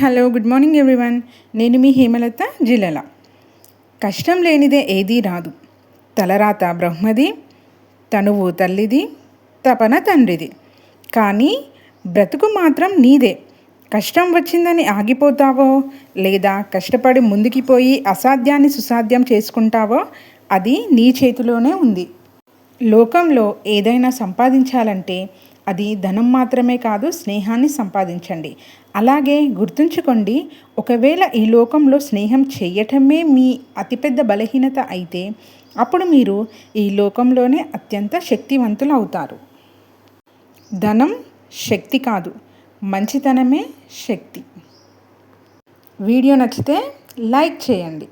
Hello, good morning everyone. నేను మీ హేమలత జిల్లెల. కష్టం లేనిదే ఏదీ రాదు. తలరాత బ్రహ్మది, తనువు తల్లిది, తపన తండ్రిది. కానీ బ్రతుకు మాత్రం నీదే. కష్టం వచ్చిందని ఆగిపోతావో, లేదా కష్టపడి ముందుకి పోయి అసాధ్యాన్ని సుసాధ్యం చేసుకుంటావో అది నీ చేతిలోనే ఉంది. లోకంలో ఏదైనా సంపాదించాలంటే అది ధనం మాత్రమే కాదు, స్నేహాన్ని సంపాదించండి. అలాగే గుర్తుంచుకోండి, ఒకవేళ ఈ లోకంలో స్నేహం చేయటమే మీ అతిపెద్ద బలహీనత అయితే అప్పుడు మీరు ఈ లోకంలోనే అత్యంత శక్తివంతులు అవుతారు. ధనం శక్తి కాదు, మంచితనమే శక్తి. వీడియో నచ్చితే లైక్ చేయండి.